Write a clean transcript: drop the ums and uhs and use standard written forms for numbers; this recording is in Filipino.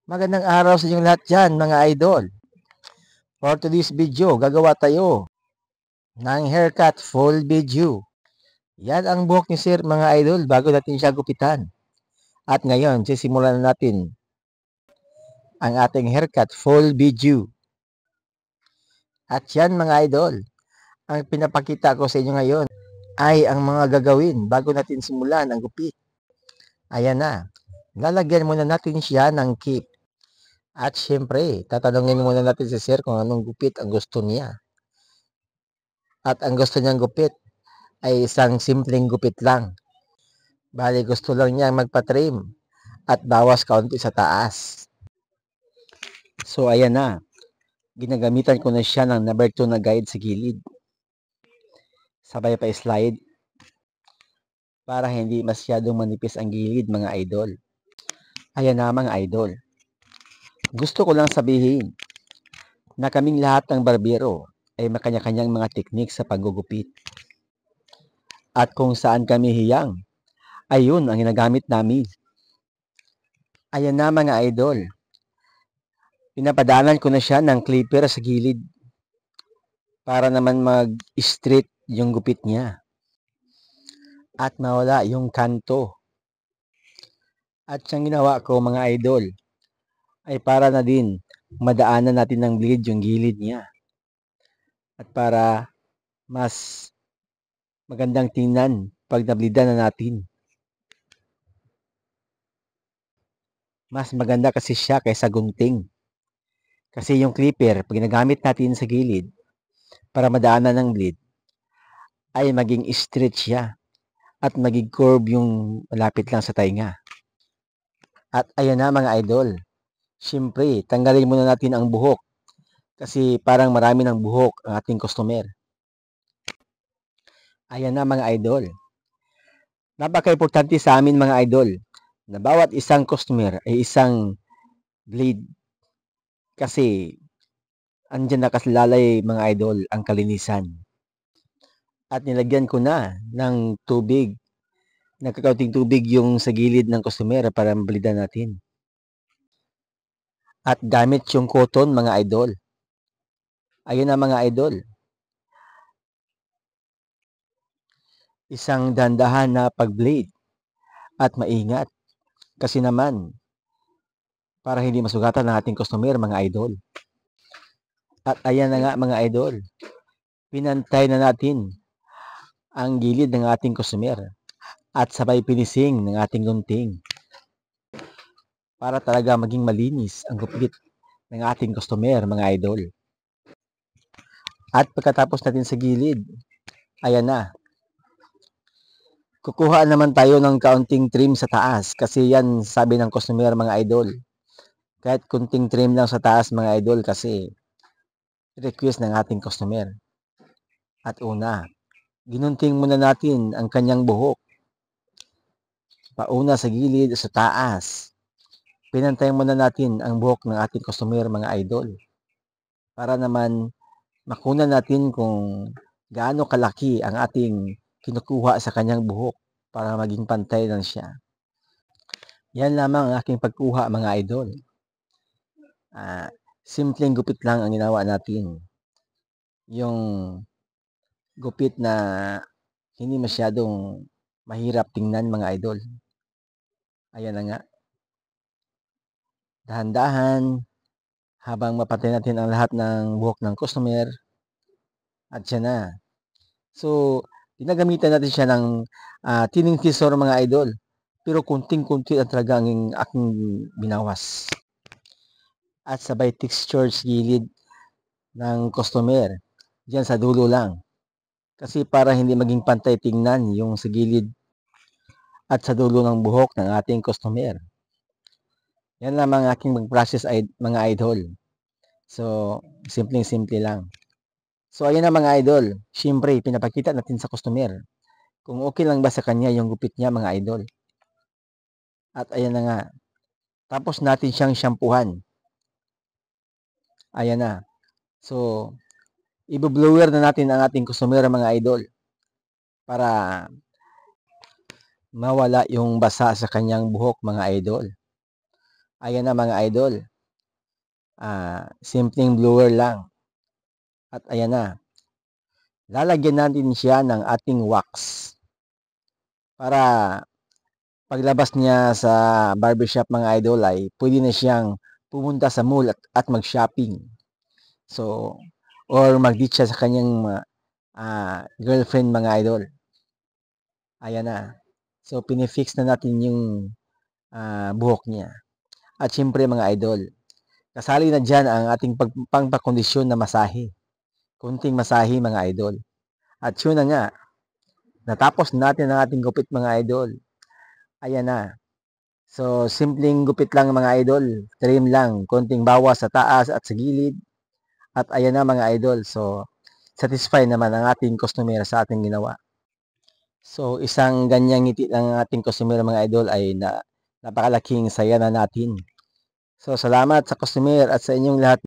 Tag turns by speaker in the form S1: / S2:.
S1: Magandang araw sa inyong lahat dyan, mga idol. For today's video, gagawa tayo ng haircut full video. Yan ang buhok ni Sir, mga idol, bago natin siya gupitan. At ngayon, sisimulan na natin ang ating haircut full video. At yan, mga idol, ang pinapakita ko sa inyo ngayon ay ang mga gagawin bago natin simulan ang gupit. Ayan na. Lalagyan muna natin siya ng clip. At syempre, tatanungin muna natin si Sir kung anong gupit ang gusto niya. At ang gusto niyang gupit ay isang simpleng gupit lang. Bali, gusto lang niya magpa-trim at bawas kaunti sa taas. So, ayan na. Ginagamitan ko na siya ng number 2 na guide sa gilid. Sabay pa slide para hindi masyadong manipis ang gilid, mga idol. Ayan na, mga idol. Gusto ko lang sabihin na kaming lahat ng barbero ay makanya-kanyang mga teknik sa paggugupit. At kung saan kami hiyang, ayun ang ginagamit namin. Ayan na, mga idol. Pinapadanan ko na siya ng clipper sa gilid para naman mag-straight yung gupit niya at mawala yung kanto. At yung ginawa ko, mga idol, ay para na din madaanan natin ng blade yung gilid niya at para mas magandang tingnan pag nablidan na natin. Mas maganda kasi siya kaysa gunting. Kasi yung clipper, pag ginagamit natin sa gilid para madaanan ng blade, ay maging straight siya at maging curve yung malapit lang sa tainga. At ayan na, mga idol. Siyempre, tanggalin muna natin ang buhok kasi parang marami ng buhok ang ating customer. Ayan na, mga idol. Napaka-importante sa amin, mga idol, na bawat isang customer ay isang blade. Kasi andyan nakasalalay, mga idol, ang kalinisan. At nilagyan ko na ng tubig. Nagkakaunting tubig yung sa gilid ng customer para mabalidan natin. At gamit yung cotton, mga idol. Ayun na, mga idol. Isang dandahan na pag-blade at maingat. Kasi naman, para hindi masugatan ng ating customer, mga idol. At ayan na nga, mga idol. Pinantay na natin ang gilid ng ating customer at sabay finishing ng ating gunting para talaga maging malinis ang gupit ng ating customer, mga idol. At pagkatapos natin sa gilid, ayan na. Kukuha naman tayo ng kaunting trim sa taas kasi yan sabi ng customer, mga idol. Kahit kunting trim lang sa taas, mga idol, kasi request ng ating customer. At una, ginunting muna natin ang kanyang buhok. Pauna sa gilid sa taas. Pinantayan muna natin ang buhok ng ating customer, mga idol. Para naman makunan natin kung gaano kalaki ang ating kinukuha sa kanyang buhok para maging pantay lang siya. Yan lamang ang aking pagkuha, mga idol. Simpleng gupit lang ang ginawa natin. Yung gupit na hindi masyadong mahirap tingnan, mga idol. Ayan na nga. Dahan-dahan habang mapatay natin ang lahat ng buhok ng customer. At siya na. So, ginagamitan natin siya ng tining scissor, mga idol. Pero kunting-kunti ang talaga ang aking binawas. At sabay texture sa gilid ng customer. Diyan sa dulo lang. Kasi para hindi maging pantay tingnan yung sa gilid at sa dulo ng buhok ng ating customer. Yan lang ang aking mag-process, mga idol. So, simpleng-simple lang. So, ayan na, mga idol. Siyempre, pinapakita natin sa customer kung okay lang ba sa kanya yung gupit niya, mga idol. At ayan na nga. Tapos natin siyang shampoohan. Ayan na. So, i-blower na natin ang ating customer, mga idol. Para mawala yung basa sa kanyang buhok, mga idol. Ayan na mga idol. Simpleng blower lang. At ayan na. Lalagyan natin siya ng ating wax. Para paglabas niya sa barbershop mga idol ay pwede na siyang pumunta sa mall at mag-shopping. So, or mag-date siya sa kanyang girlfriend mga idol. Ayan na. So, pinifix na natin yung buhok niya. At syempre mga idol, kasali na dyan ang ating pangpakondisyon na masahe. Kunting masahe mga idol. At yun na nga, natapos natin ang ating gupit mga idol. Ayan na. So, simpleng gupit lang mga idol. Trim lang, konting bawas sa taas at sa gilid. At ayan na mga idol. So, satisfied naman ang ating customer sa ating ginawa. So, isang ganyang ngiti ng ating customer mga idol ay napakalaking saya na natin. So, salamat sa customer at sa inyong lahat.